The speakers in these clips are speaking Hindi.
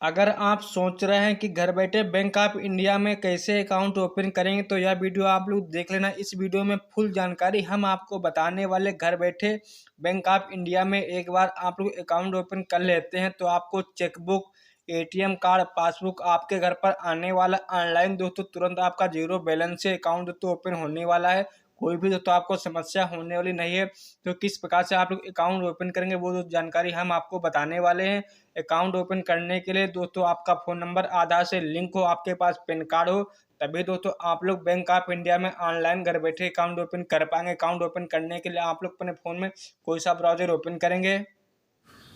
अगर आप सोच रहे हैं कि घर बैठे बैंक ऑफ इंडिया में कैसे अकाउंट ओपन करेंगे तो यह वीडियो आप लोग देख लेना। इस वीडियो में फुल जानकारी हम आपको बताने वाले। घर बैठे बैंक ऑफ इंडिया में एक बार आप लोग अकाउंट ओपन कर लेते हैं तो आपको चेकबुक, एटीएम कार्ड, पासबुक आपके घर पर आने वाला ऑनलाइन। दोस्तों तुरंत आपका जीरो बैलेंस से अकाउंट दोस्तों ओपन होने वाला है। कोई भी दोस्तों आपको समस्या होने वाली नहीं है। तो किस प्रकार से आप लोग अकाउंट ओपन करेंगे वो जानकारी हम आपको बताने वाले हैं। अकाउंट ओपन करने के लिए दोस्तों आपका फ़ोन नंबर आधार से लिंक हो, आपके पास पैन कार्ड हो, तभी दोस्तों आप लोग बैंक ऑफ इंडिया में ऑनलाइन घर बैठे अकाउंट ओपन कर पाएंगे। अकाउंट ओपन करने के लिए आप लोग अपने फ़ोन में कोई सा ब्राउज़र ओपन करेंगे।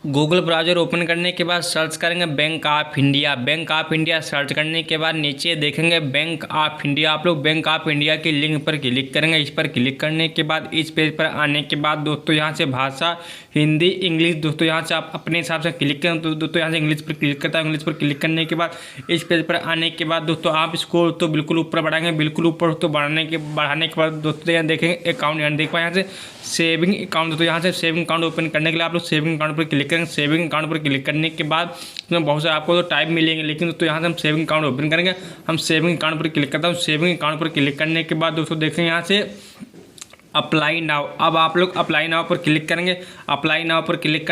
गूगल ब्राउज़र ओपन करने के बाद सर्च करेंगे bank of India. Bank of India search करने के बाद नीचे देखेंगे बैंक ऑफ इंडिया। आप लोग बैंक ऑफ इंडिया की लिंक पर क्लिक करेंगे। इस पर क्लिक करने के बाद इस पेज पर आने के बाद दोस्तों यहाँ से भाषा हिंदी, इंग्लिश, दोस्तों यहाँ से आप अपने हिसाब से क्लिक करें। तो दोस्तों यहाँ से इंग्लिश पर क्लिक करता है। इंग्लिश पर क्लिक करने के बाद इस पेज पर आने के बाद दोस्तों आप इसको तो बिल्कुल ऊपर बढ़ाएंगे। बिल्कुल ऊपर तो बढ़ाने के बाद दोस्तों यहाँ देखेंगे अकाउंट, यहाँ देख पाए यहाँ से सेविंग अकाउंट। दोस्तों यहाँ से सेविंग अकाउंट ओपन करने के लिए आप लोग सेविंग अकाउंट पर क्लिक करेंगे। सेविंग अकाउंट पर क्लिक करने के बाद इसमें बहुत सारे आपको तो टाइप मिलेंगे, लेकिन दोस्तों यहाँ से हम सेविंग अकाउंट ओपन करेंगे। हम सेविंग अकाउंट पर क्लिक करता हूँ। सेविंग अकाउंट पर क्लिक करने के बाद दोस्तों देखेंगे यहाँ से अप्लाई नाउ। अब आप लोग अप्लाई नाउ पर क्लिक करेंगे। अप्लाई नाउ पर क्लिक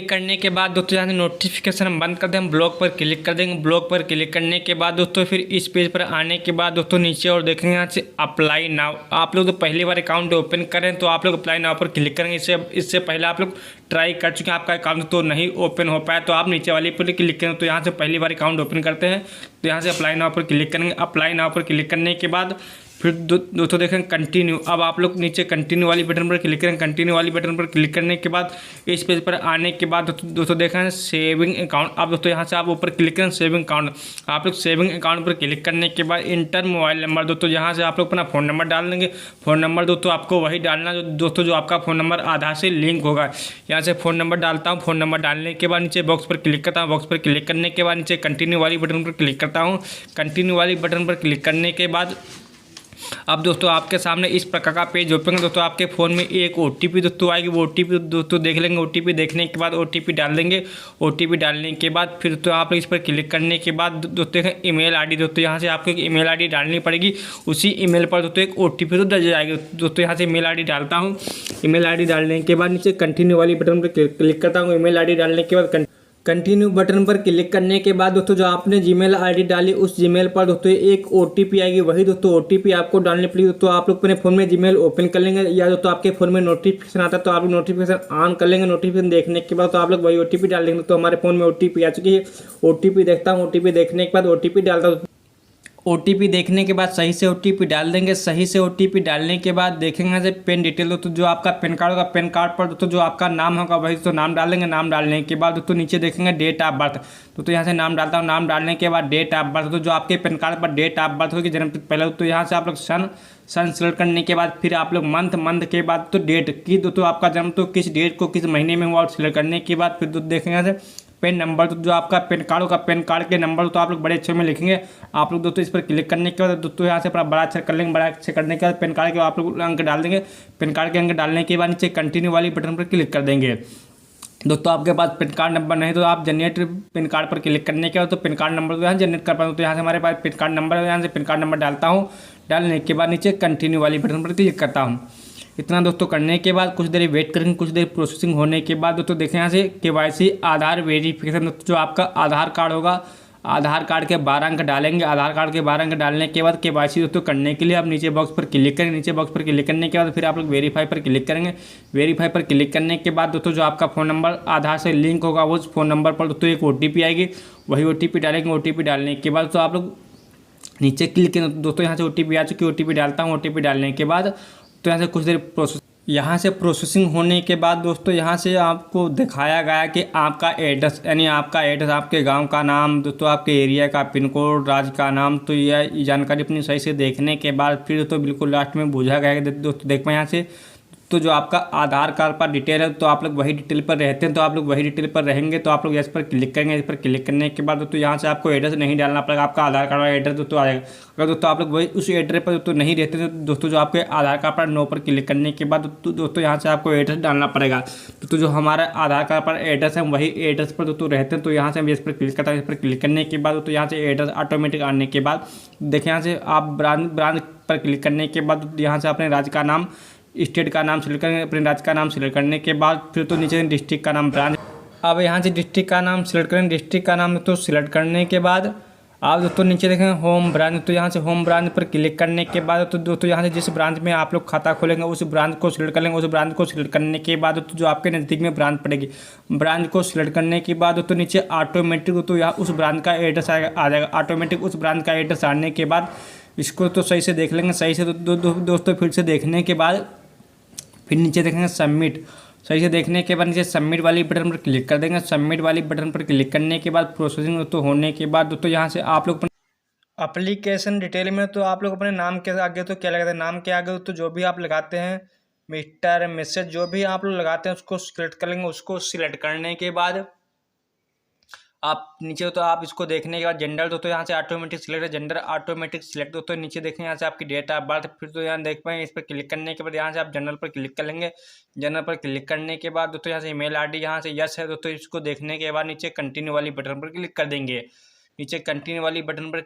करने के बाद दोस्तों यहाँ से नोटिफिकेशन हम बंद कर दें, हम ब्लॉक पर क्लिक कर देंगे। ब्लॉक पर क्लिक करने के बाद दोस्तों फिर इस पेज पर आने के बाद दोस्तों नीचे और देखेंगे यहाँ से अप्लाई नाउ। आप लोग तो पहली बार अकाउंट ओपन करें तो आप लोग अप्लाई नाउ पर क्लिक करेंगे। इससे पहले आप लोग ट्राई कर चुके हैं, आपका अकाउंट तो नहीं ओपन हो पाया तो आप नीचे वाली पर क्लिक करें। तो यहाँ से पहली बार अकाउंट ओपन करते हैं तो यहाँ से अप्लाई नाउ पर क्लिक करेंगे। अप्लाई नाउ पर क्लिक करने के बाद फिर दोस्तों देखें कंटिन्यू। अब आप लोग नीचे कंटिन्यू वाली बटन पर क्लिक करें। कंटिन्यू वाली बटन पर क्लिक करने के बाद इस पेज पर आने के बाद दोस्तों देखें सेविंग अकाउंट। अब दोस्तों यहाँ से आप ऊपर क्लिक करें सेविंग अकाउंट। आप लोग सेविंग अकाउंट पर क्लिक करने के बाद इंटर मोबाइल नंबर। दोस्तों यहाँ से आप लोग अपना फ़ोन नंबर डाल देंगे। फ़ोन नंबर दोस्तों आपको वही डालना जो आपका फ़ोन नंबर आधार से लिंक होगा। यहाँ से फ़ोन नंबर डालता हूँ। फ़ोन नंबर डालने के बाद नीचे बॉक्स पर क्लिक करता हूँ। बॉक्स पर क्लिक करने के बाद नीचे कंटिन्यू वाली बटन पर क्लिक करता हूँ। कंटिन्यू वाली बटन पर क्लिक करने के बाद अब दोस्तों आपके सामने इस प्रकार का पेज ओपन है। दोस्तों आपके फ़ोन में एक ओटीपी दोस्तों आएगी। वो ओटीपी दोस्तों देख लेंगे। ओटीपी देखने के बाद ओटीपी डाल देंगे। ओटीपी डालने के बाद फिर तो आप इस पर क्लिक करने के बाद दोस्तों ईमेल आईडी। दोस्तों यहाँ से आपको एक ईमेल आईडी डालनी पड़ेगी। उसी ईमेल पर दोस्तों एक ओटीपी तो दर्ज आएगी। दोस्तों यहाँ से ईमेल आईडी डालता हूँ। ईमेल आईडी डालने के बाद नीचे कंटिन्यू वाली बटन पर क्लिक करता हूँ। ईमेल आईडी डालने के बाद कंटिन्यू बटन पर क्लिक करने के बाद दोस्तों जो आपने जीमेल आईडी डाली उस जीमेल पर दोस्तों एक ओटीपी आएगी। वही दोस्तों ओटीपी आपको डालनी पड़ेगी। दोस्तों आप लोग अपने फ़ोन में जीमेल ओपन कर लेंगे या दोस्तों आपके फ़ोन में नोटिफिकेशन आता है तो आप लोग नोटिफिकेशन ऑन कर लेंगे। नोटिफिकेशन देखने के बाद तो आप लोग वही ओटीपी डाल देंगे। तो हमारे फ़ोन में ओटीपी आ चुकी है। ओटीपी देखता हूँ। ओटीपी देखने के बाद ओटीपी डालता हूँ। ओटीपी देखने के बाद सही से ओटीपी डाल देंगे। सही से ओटीपी डालने के बाद देखेंगे यहाँ से पेन डिटेल। दोस्तों जो आपका पेन कार्ड होगा, पेन कार्ड पर दोस्तों जो आपका नाम होगा वही तो नाम डाल देंगे। नाम डालने के बाद दोस्तों नीचे देखेंगे डेट ऑफ बर्थ। दोस्तों यहाँ से नाम डालता हूँ। नाम डालने के बाद डेट ऑफ बर्थ। तो जो आपके पेन कार्ड पर डेट ऑफ बर्थ होगी जन्म पहले तो यहाँ से आप लोग सन सेलेक्ट करने के बाद फिर आप लोग मंथ के बाद तो डेट की दोस्तों आपका जन्म तो किस डेट को किस महीने में हुआ और सिलेक्ट करने के बाद फिर देखेंगे यहाँ से पेन नंबर। तो जो आपका पेन कार्ड होगा, पेन कार्ड के नंबर तो आप लोग बड़े अक्षर में लिखेंगे। आप लोग दोस्तों इस पर क्लिक करने के बाद दोस्तों यहाँ से बड़ा अक्षर कर लेंगे। बड़ा अक्षर करने के बाद पेन कार्ड के आप लोग अंक डाल देंगे। पेन कार्ड के अंक डालने के बाद नीचे कंटिन्यू वाली बटन पर क्लिक कर देंगे। दोस्तों आपके पास पेन कार्ड नंबर नहीं तो आप जनरेट पेन कार्ड पर क्लिक करने के बाद तो पेन कार्ड नंबर तो यहाँ जनरेट कर पाएंगे। तो यहाँ से हमारे पास पेन कार्ड नंबर है। यहाँ से पेन कार्ड नंबर डालता हूँ। डालने के बाद नीचे कंटिन्यू वाली बटन पर क्लिक करता हूँ। इतना दोस्तों करने के बाद कुछ देर वेट करेंगे। कुछ देर प्रोसेसिंग होने के बाद दोस्तों देखें यहाँ से केवाईसी आधार वेरिफिकेशन। दोस्तों जो आपका आधार कार्ड होगा, आधार कार्ड के 12 अंक डालेंगे। आधार कार्ड के 12 अंक डालने के बाद केवाईसी दोस्तों करने के लिए आप नीचे बॉक्स पर क्लिक करेंगे। नीचे बॉक्स पर क्लिक करने के बाद फिर आप लोग वेरीफाई पर क्लिक करेंगे। वेरीफाई पर क्लिक करने के बाद दोस्तों जो आपका फ़ोन नंबर आधार से लिंक होगा उस फ़ोन नंबर पर दोस्तों एक ओटीपी आएगी। वही ओटीपी डालेंगे। ओटीपी डालने के बाद तो आप लोग नीचे क्लिक करें। दोस्तों यहाँ से ओटीपी आ चुकी है। ओटीपी डालता हूँ। ओटीपी डालने के बाद तो यहाँ से कुछ देर यहाँ से प्रोसेसिंग होने के बाद दोस्तों यहाँ से आपको दिखाया गया कि आपका एड्रेस यानी आपका एड्रेस, आपके गांव का नाम, दोस्तों आपके एरिया का पिन कोड, राज्य का नाम। तो यह जानकारी अपनी सही से देखने के बाद फिर तो बिल्कुल लास्ट में पूछा गया कि दोस्तों देख पाए यहाँ से तो जो आपका आधार कार्ड पर डिटेल है तो आप लोग वही डिटेल पर रहते हैं तो आप लोग वही डिटेल पर रहेंगे। तो आप लोग इस पर क्लिक करेंगे। इस पर क्लिक करने के बाद दोस्तों यहाँ से आपको एड्रेस नहीं डालना पड़ेगा, आपका आधार कार्ड वाला एड्रेस दोस्तों आ जाएगा। अगर दोस्तों आप लोग वही उस एड्रेस पर दोस्तों नहीं रहते तो दोस्तों जो आपके आधार कार्ड पर नो पर क्लिक करने के बाद दोस्तों यहाँ से आपको एड्रेस डालना पड़ेगा। तो जो हमारा आधार कार्ड पर एड्रेस है वही एड्रेस पर दोस्तों रहते हैं। तो यहाँ से हम इस पर क्लिक करता है। इस पर क्लिक करने के बाद दोस्तों यहाँ से एड्रेस ऑटोमेटिक आने के बाद देखिए यहाँ से आप ब्रांच पर क्लिक करने के बाद यहाँ से अपने राज्य का नाम, स्टेट का नाम सिलेक्ट करेंगे। अपने राज्य का नाम सिलेक्ट करने के बाद फिर तो नीचे डिस्ट्रिक्ट का नाम ब्रांच, अब यहाँ से डिस्ट्रिक्ट का नाम सिलेक्ट करें। डिस्ट्रिक्ट का नाम तो सिलेक्ट करने के बाद आप दोस्तों नीचे देखें होम ब्रांच, तो यहाँ से होम ब्रांच पर क्लिक करने के बाद तो दोस्तों यहाँ से जिस ब्रांच में आप लोग खाता खोलेंगे उस ब्रांच को सिलेक्ट कर लेंगे। उस ब्रांच को सिलेक्ट करने के बाद तो जो आपके नज़दीक में ब्रांच पड़ेगी, ब्रांच को सिलेक्ट करने के बाद तो नीचे ऑटोमेटिक तो यहाँ उस ब्रांच का एड्रेस आ जाएगा। ऑटोमेटिक उस ब्रांच का एड्रेस आने के बाद इसको तो सही से देख लेंगे। सही से दोस्तों फिर से देखने के बाद फिर नीचे देखेंगे सबमिट। सही से देखने के बाद नीचे सबमिट वाली बटन पर क्लिक कर देंगे। सबमिट वाली बटन पर क्लिक करने के बाद प्रोसेसिंग दोस्तों होने के बाद दोस्तों यहाँ से आप लोग एप्लीकेशन डिटेल में तो आप लोग अपने नाम के आगे तो क्या लगाते हैं, नाम के आगे तो जो भी आप लगाते हैं मिस्टर मिसेज जो भी आप लोग लगाते हैं उसको सिलेक्ट कर लेंगे। उसको सिलेक्ट करने के बाद आप नीचे तो आप इसको देखने के बाद जेंडर दोस्तों यहाँ से ऑटोमेटिक सिलेक्ट है, जेंडर ऑटोमेटिक सिलेक्ट दोस्तों नीचे देखें यहाँ से आपकी डेट ऑफ बर्थ, फिर तो यहाँ देख पाएंगे। इस पर क्लिक करने के बाद यहाँ से आप जनरल पर क्लिक कर लेंगे। जनरल पर क्लिक करने के बाद दोस्तों यहाँ से ईमेल आईडी यहाँ से यस है दोस्तों, इसको देखने के बाद नीचे कंटिन्यू वाली बटन पर क्लिक कर देंगे। नीचे कंटिन्यू वाली बटन पर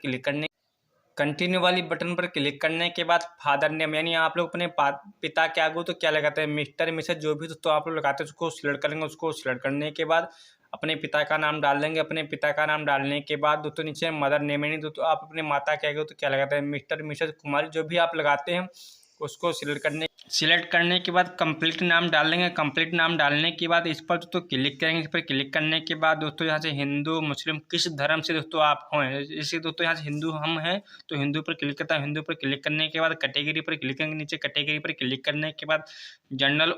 क्लिक करने के बाद फादर नेम यानी आप लोग अपने पिता के आगे तो क्या लगाते हैं मिस्टर मिसेज जो भी दोस्तों आप लोग लगाते हैं उसको सिलेक्ट करेंगे। उसको सिलेक्ट करने के बाद अपने पिता का नाम डाल देंगे। अपने पिता का नाम डालने के बाद दोस्तों नीचे मदर नेम यानी दोस्तों आप अपने माता के आगे तो क्या लगाते हैं मिस्टर मिसेज कुमारी जो भी आप लगाते हैं उसको सिलेक्ट करने के बाद कंप्लीट नाम डाल लेंगे। कंप्लीट नाम डालने के बाद इस पर दोस्तों क्लिक करेंगे। इस पर क्लिक करने के बाद दोस्तों यहाँ से हिंदू मुस्लिम किस धर्म से दोस्तों आप हैं, जैसे दोस्तों यहाँ से हिंदू हम हैं तो हिंदू पर क्लिक करता है। हिंदू पर क्लिक करने के बाद कैटेगरी पर क्लिक करेंगे। नीचे कैटेगरी पर क्लिक करने के बाद जनरल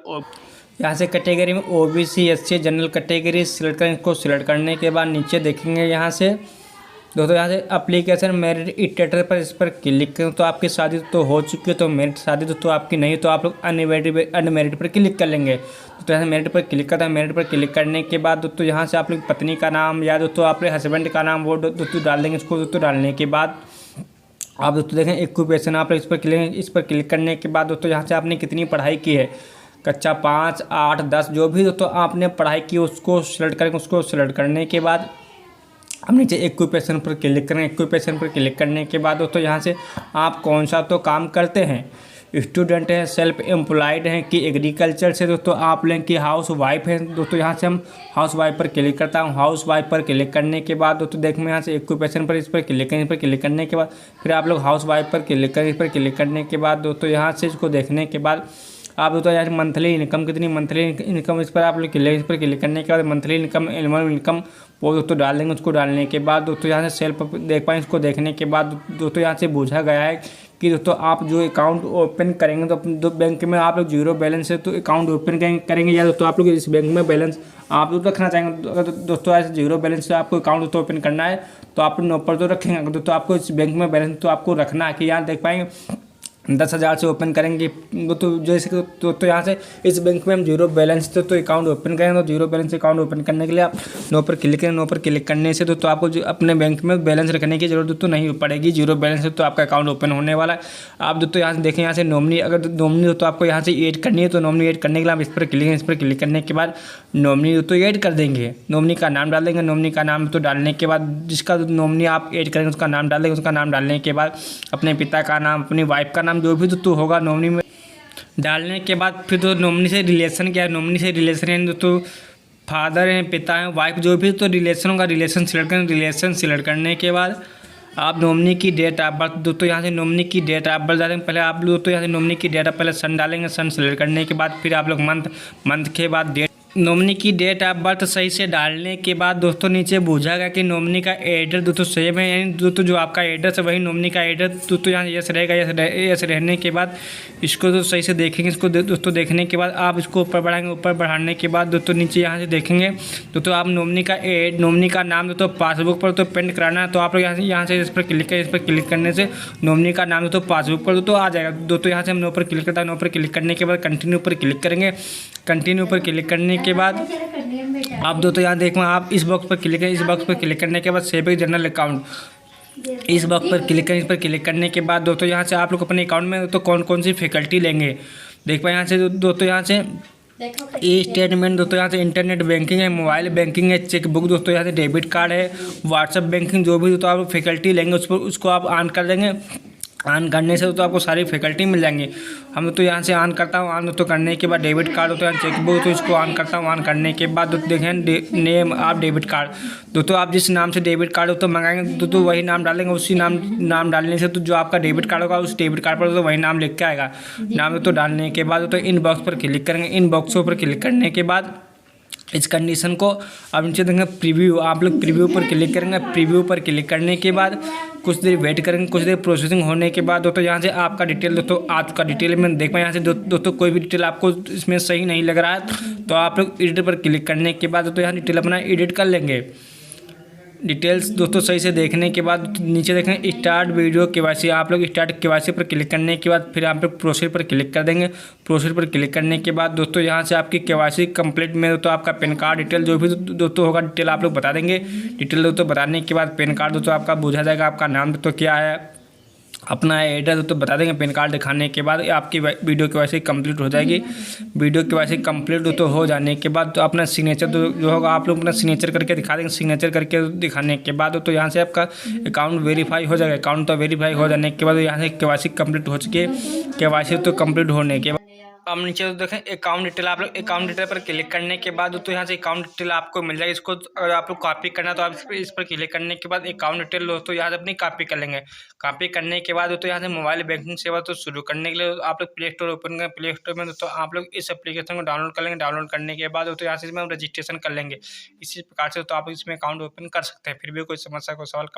यहाँ से कैटेगरी में OBC SC general category select करें। इसको सिलेक्ट करने के बाद नीचे देखेंगे यहाँ से दोस्तों यहाँ से एप्लीकेशन मेरिट स्टेटस पर इस पर क्लिक करें तो आपकी शादी तो हो चुकी है, तो मेरिट शादी दोस्तों आपकी नहीं तो आप लोग अनमेरिट पर क्लिक कर लेंगे। तो यहाँ से मेरिट पर क्लिक करता है। मेरिट पर क्लिक करने के बाद दोस्तों यहाँ से आप लोग पत्नी का नाम या दोस्तों अपने हस्बैंड का नाम वो दोस्तों डाल देंगे। इसको दोस्तों डालने के बाद आप दोस्तों देखें एक्यूपेशन आप लोग इस पर क्लिक करने के बाद दोस्तों यहाँ से आपने कितनी पढ़ाई की है, कक्षा 5, 8, 10 जो भी दोस्तों आपने पढ़ाई की उसको सिलेक्ट करेंगे। उसको सिलेक्ट करने के बाद अब नीचे एक्यूपेशन पर क्लिक करें। एक्यूपेशन पर क्लिक करने के बाद दोस्तों यहाँ से आप कौन सा तो काम करते हैं, स्टूडेंट हैं, सेल्फ एम्प्लॉयड हैं कि एग्रीकल्चर से दोस्तों आप लें कि हाउस वाइफ हैं। दोस्तों यहाँ से हम हाउस वाइफ पर क्लिक करता हूँ। हाउस वाइफ पर क्लिक करने के बाद दोस्तों देखें यहाँ से एक्यूपेशन पर इस पर क्लिक करें। इस पर क्लिक करने के बाद फिर आप लोग हाउस वाइफ पर क्लिक करें। इस पर क्लिक करने के बाद दोस्तों यहाँ से इसको देखने के बाद आप दोस्तों यहाँ मंथली इनकम कितनी, मंथली इनकम इस पर आप लोग इस पर क्लिक करने के बाद मंथली इनकम एनुअल इनकम वो दोस्तों डाल देंगे। उसको डालने के बाद दोस्तों यहाँ से सेल्फ देख पाएँ। इसको देखने के बाद दोस्तों यहाँ से पूछा गया है कि दोस्तों आप जो अकाउंट ओपन करेंगे तो बैंक में आप लोग जीरो बैलेंस है तो अकाउंट ओपन करेंगे या दोस्तों आप लोग इस बैंक में बैलेंस आप लोग रखना चाहेंगे। अगर दोस्तों ऐसे जीरो बैलेंस से आपको अकाउंट दोस्तों ओपन करना है तो आप नो पर तो रखेंगे। अगर दोस्तों आपको इस बैंक में बैलेंस तो आपको रखना है कि यहाँ देख पाएंगे 10,000 से ओपन करेंगे तो जैसे तो यहाँ से इस बैंक में हम जीरो बैलेंस तो अकाउंट ओपन करेंगे। तो जीरो बैलेंस अकाउंट ओपन करने के लिए आप नो पर क्लिक करें। नो पर क्लिक करने से तो आपको अपने बैंक में बैलेंस रखने की जरूरत तो नहीं पड़ेगी। जीरो बैलेंस तो आपका अकाउंट ओपन होने वाला है। आप दोस्तों यहाँ से देखें यहाँ से नॉमिनी, अगर नॉमिनी हो तो आपको यहाँ से ऐड करनी है तो नॉमिनी ऐड करने के लिए आप इस पर क्लिक करें। इस पर क्लिक करने के बाद नॉमिनी तो ऐड कर देंगे। नॉमिनी का नाम डाल देंगे। नॉमिनी का नाम तो डालने के बाद जिसका नॉमिनी आप ऐड करेंगे उसका नाम डाल देंगे। उसका नाम डालने के बाद अपने पिता का नाम, अपनी वाइफ का नाम जो भी तो होगा नॉमिनी में डालने के बाद फिर तो नॉमिनी से रिलेशन क्या है, नॉमिनी से रिलेशन है तो फादर हैं, पिता हैं, वाइफ जो भी तो रिलेशन होगा रिलेशन सिलेक्ट करें। रिलेशन सिलेक्ट करने के बाद आप नॉमिनी की डेट ऑफ बर्थ दोस्तों यहाँ से नॉमिनी की डेट ऑफ बर्थ डालेंगे। पहले आप लोग तो यहाँ से नॉमिनी की डेट ऑफ पहले सन डालेंगे। सन सिलेक्ट करने के बाद फिर आप लोग मंथ के बाद डेट नॉमिनी की डेट ऑफ बर्थ सही से डालने के बाद दोस्तों नीचे पूछेगा कि नॉमिनी का एड्रेस दोस्तों सेम है, यानी दोस्तों जो आपका एड्रेस है वही नॉमिनी का एड्रेस दोस्तों यहाँ यस रहेगा। यस रहने के बाद इसको तो सही से देखेंगे। इसको दोस्तों देखने के बाद आप इसको ऊपर बढ़ाएंगे। ऊपर बढ़ाने के बाद दोस्तों नीचे यहाँ से देखेंगे दोस्तों आप नॉमिनी का नाम दोस्तों पासबुक पर तो प्रिंट कराना है, तो आप लोग यहाँ से इस पर क्लिक करें। इस पर क्लिक करने से नॉमिनी का नाम दोस्तों पासबुक पर दोस्तों आ जाएगा। दोस्तों यहाँ से हम नो पर क्लिक करता है। नो पर क्लिक करने के बाद कंटिन्यू पर क्लिक करेंगे। कंटिन्यू पर क्लिक करने के बाद आप दोस्तों यहाँ देखो आप इस बॉक्स पर क्लिक करें। इस बॉक्स पर क्लिक करने के बाद सेव ए जनरल अकाउंट, इस बॉक्स पर क्लिक करें। इस पर क्लिक करने के बाद दोस्तों यहाँ से आप लोग अपने अकाउंट में तो कौन कौन सी फैकल्टी लेंगे देख पाए। यहाँ से दोस्तों यहाँ से ई स्टेटमेंट दोस्तों यहाँ से इंटरनेट बैंकिंग है, मोबाइल बैंकिंग है, चेकबुक दोस्तों यहाँ से डेबिट कार्ड है, व्हाट्सएप बैंकिंग, जो भी दोस्तों आप फैकल्टी लेंगे उसको आप ऑन कर देंगे। ऑन करने से तो आपको सारी फैकल्टी मिल जाएंगी। हम तो यहाँ से ऑन करता हूँ। ऑन तो करने के बाद डेबिट कार्ड होता है, चेकबुक, तो इसको ऑन करता हूँ। ऑन करने के बाद दोस्तों देखें नेम आप डेबिट कार्ड दोस्तों आप जिस नाम से डेबिट कार्ड तो मंगाएंगे दोस्तों वही नाम डालेंगे। उसी नाम डालने से तो जो आपका डेबिट कार्ड होगा उस डेबिट कार्ड पर तो वही नाम लिख के आएगा। नाम तो डालने के बाद तो इन बॉक्स पर क्लिक करेंगे। इन बॉक्सों पर क्लिक करने के बाद इस कंडीशन को अब नीचे देखेंगे प्रीव्यू, आप लोग प्रीव्यू पर क्लिक करेंगे। प्रीव्यू पर क्लिक करने के बाद कुछ देर वेट करेंगे। कुछ देर प्रोसेसिंग होने के बाद दोस्तों यहाँ से आपका डिटेल दोस्तों आपका डिटेल में देख पाए। यहाँ से दोस्तों कोई भी डिटेल आपको इसमें सही नहीं लग रहा है तो आप लोग एडिट पर क्लिक करने के बाद दोस्तों यहाँ डिटेल अपना एडिट कर लेंगे। डिटेल्स दोस्तों सही से देखने के बाद नीचे देखें स्टार्ट वीडियो केवाईसी, आप लोग स्टार्ट केवाईसी पर क्लिक करने के बाद फिर आप लोग प्रोसीड पर क्लिक कर देंगे। प्रोसीड पर क्लिक करने के बाद दोस्तों यहाँ से आपकी केवाईसी कंप्लीट में तो आपका पैन कार्ड डिटेल जो भी दोस्तों होगा डिटेल आप लोग बता देंगे। डिटेल दोस्तों बताने के बाद पैन कार्ड दोस्तों आपका पूछा जाएगा, आपका नाम दोस्तों क्या है, अपना एड्रेस तो बता देंगे। पैन कार्ड दिखाने के बाद आपकी वीडियो केवाईसी कंप्लीट हो जाएगी। वीडियो केवाईसी कंप्लीट तो हो जाने के बाद तो अपना सिग्नेचर तो जो होगा आप लोग अपना सिग्नेचर करके दिखा देंगे। सिग्नेचर करके दिखाने के बाद तो यहाँ से आपका अकाउंट वेरीफाई हो जाएगा। अकाउंट तो वेरीफाई हो जाने के बाद यहाँ से केवाईसी कंप्लीट हो चुकी है। केवाईसी तो कंप्लीट होने के बाद अब नीचे तो देखें अकाउंट डिटेल, आप लोग अकाउंट डिटेल पर क्लिक करने के बाद तो यहाँ से अकाउंट डिटेल आपको मिल जाएगी। इसको अगर आप लोग कॉपी करना तो आप इस पर क्लिक करने के बाद अकाउंट डिटेल दोस्तों यहाँ से अपनी कॉपी कर लेंगे। कॉपी करने के बाद दोस्तों यहाँ से मोबाइल बैंकिंग सेवा तो शुरू करने के लिए आप लोग प्ले स्टोर ओपन करें। प्ले स्टोर में दोस्तों आप लोग इस एप्लीकेशन को डाउनलोड कर लेंगे। डाउनलोड करने के बाद दोस्तों यहाँ से इसमें रजिस्ट्रेशन कर लेंगे। इसी प्रकार से तो आप इसमें अकाउंट ओपन कर सकते हैं। फिर भी कोई समस्या को सॉल्व